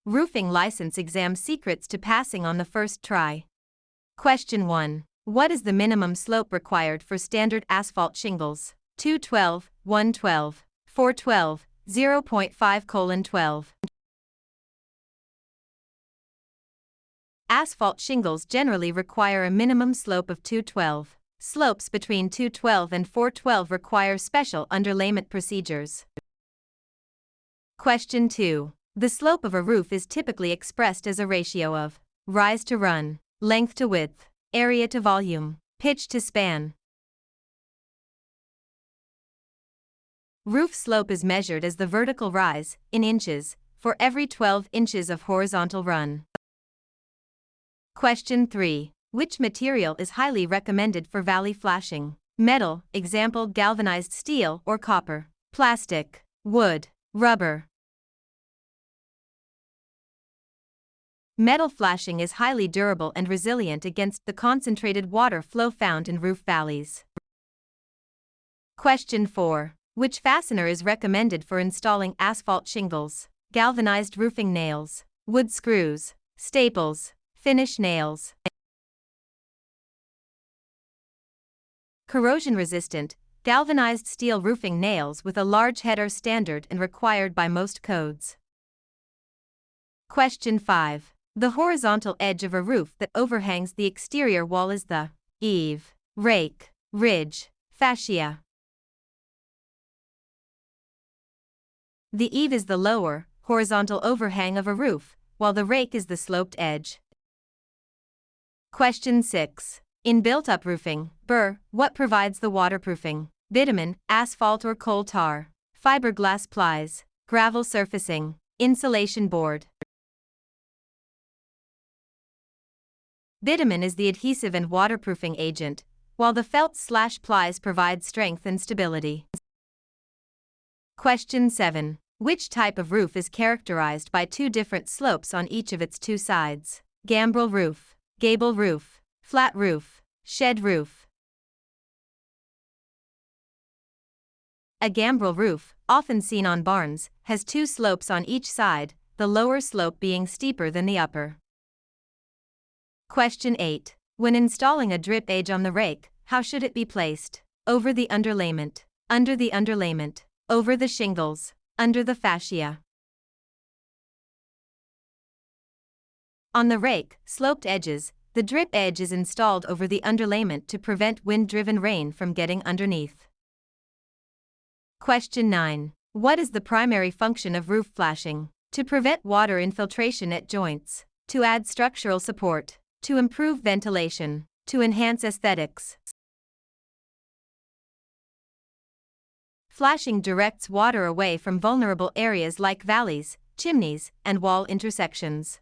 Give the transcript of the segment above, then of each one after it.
Roofing license exam secrets to passing on the first try. Question 1. What is the minimum slope required for standard asphalt shingles? 212, 112, 412, 0.5:12. Asphalt shingles generally require a minimum slope of 212. Slopes between 212 and 412 require special underlayment procedures. Question 2. The slope of a roof is typically expressed as a ratio of rise to run, length to width, area to volume, pitch to span. Roof slope is measured as the vertical rise, in inches, for every 12 inches of horizontal run. Question 3. Which material is highly recommended for valley flashing? Metal, example galvanized steel or copper. Plastic, wood, rubber. Metal flashing is highly durable and resilient against the concentrated water flow found in roof valleys. Question 4. Which fastener is recommended for installing asphalt shingles? Galvanized roofing nails, wood screws, staples, finish nails. Corrosion-resistant, galvanized steel roofing nails with a large head are standard and required by most codes. Question 5. The horizontal edge of a roof that overhangs the exterior wall is the eave, rake, ridge, fascia. The eave is the lower, horizontal overhang of a roof, while the rake is the sloped edge. Question 6. In built-up roofing, BUR, what provides the waterproofing? Bitumen, asphalt or coal tar, fiberglass plies, gravel surfacing, insulation board. Bitumen is the adhesive and waterproofing agent, while the felt/plies provide strength and stability. Question 7. Which type of roof is characterized by two different slopes on each of its two sides? Gambrel roof, gable roof, flat roof, shed roof. A gambrel roof, often seen on barns, has two slopes on each side, the lower slope being steeper than the upper. Question 8. When installing a drip edge on the rake, how should it be placed? Over the underlayment, under the underlayment, over the shingles, under the fascia. On the rake, sloped edges, the drip edge is installed over the underlayment to prevent wind-driven rain from getting underneath. Question 9. What is the primary function of roof flashing? To prevent water infiltration at joints, to add structural support, to improve ventilation, to enhance aesthetics. Flashing directs water away from vulnerable areas like valleys, chimneys, and wall intersections.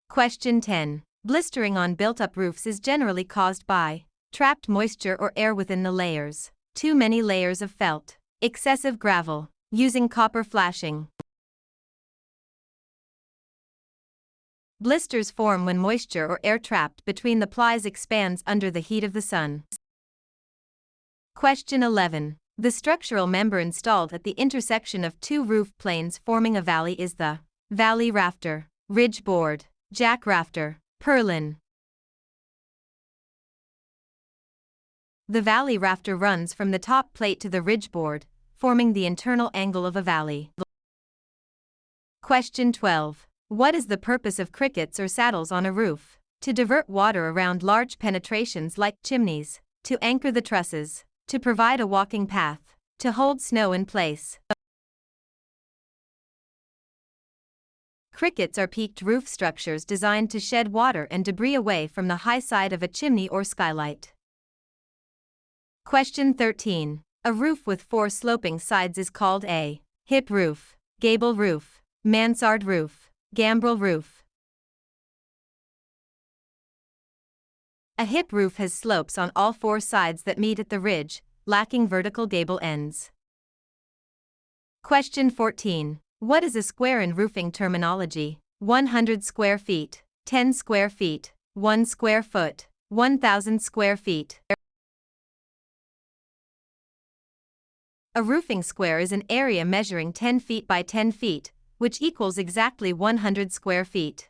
Question 10. Blistering on built-up roofs is generally caused by trapped moisture or air within the layers, too many layers of felt, excessive gravel, using copper flashing. Blisters form when moisture or air trapped between the plies expands under the heat of the sun. Question 11. The structural member installed at the intersection of two roof planes forming a valley is the valley rafter, ridge board, jack rafter, purlin. The valley rafter runs from the top plate to the ridge board, forming the internal angle of a valley. Question 12. What is the purpose of crickets or saddles on a roof? To divert water around large penetrations like chimneys, to anchor the trusses, to provide a walking path, to hold snow in place. Crickets are peaked roof structures designed to shed water and debris away from the high side of a chimney or skylight. Question 13. A roof with four sloping sides is called a hip roof, gable roof, mansard roof, gambrel roof. A hip roof has slopes on all four sides that meet at the ridge, lacking vertical gable ends. Question 14. What is a square in roofing terminology? 100 square feet, 10 square feet, 1 square foot, 1,000 square feet. A roofing square is an area measuring 10 feet by 10 feet, which equals exactly 100 square feet.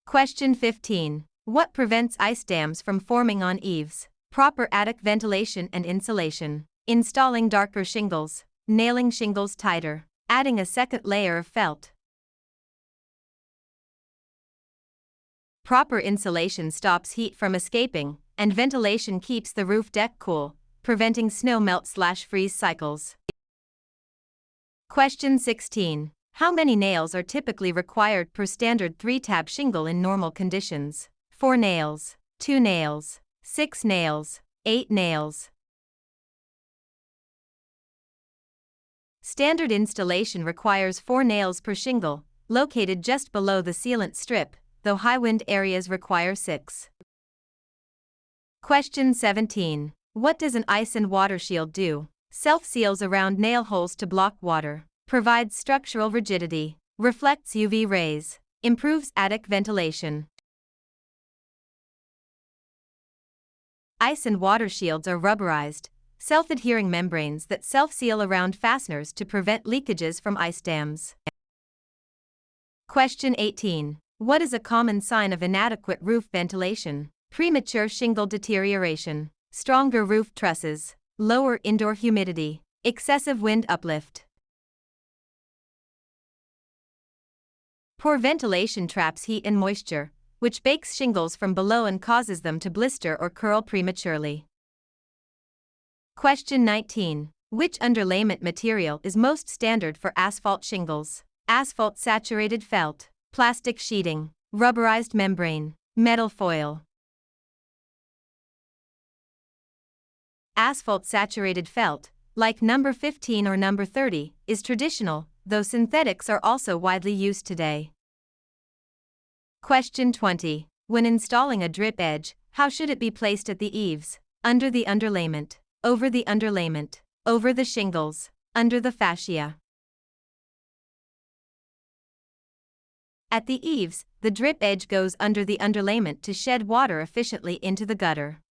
Question 15. What prevents ice dams from forming on eaves? Proper attic ventilation and insulation, installing darker shingles, nailing shingles tighter, adding a second layer of felt. Proper insulation stops heat from escaping, and ventilation keeps the roof deck cool, preventing snow melt/freeze cycles. Question 16. How many nails are typically required per standard 3-tab shingle in normal conditions? 4 nails, 2 nails, 6 nails, 8 nails. Standard installation requires 4 nails per shingle, located just below the sealant strip, though high wind areas require 6. Question 17. What does an ice and water shield do? Self-seals around nail holes to block water, provides structural rigidity, reflects UV rays, improves attic ventilation. Ice and water shields are rubberized, self-adhering membranes that self-seal around fasteners to prevent leakages from ice dams. Question 18. What is a common sign of inadequate roof ventilation? Premature shingle deterioration, stronger roof trusses, lower indoor humidity, excessive wind uplift. Poor ventilation traps heat and moisture, which bakes shingles from below and causes them to blister or curl prematurely. Question 19. Which underlayment material is most standard for asphalt shingles? Asphalt saturated felt, plastic sheeting, rubberized membrane, metal foil. Asphalt saturated felt, like number 15 or number 30, is traditional, though synthetics are also widely used today. Question 20. When installing a drip edge, how should it be placed at the eaves? Under the underlayment, over the underlayment, over the shingles, under the fascia. At the eaves, the drip edge goes under the underlayment to shed water efficiently into the gutter.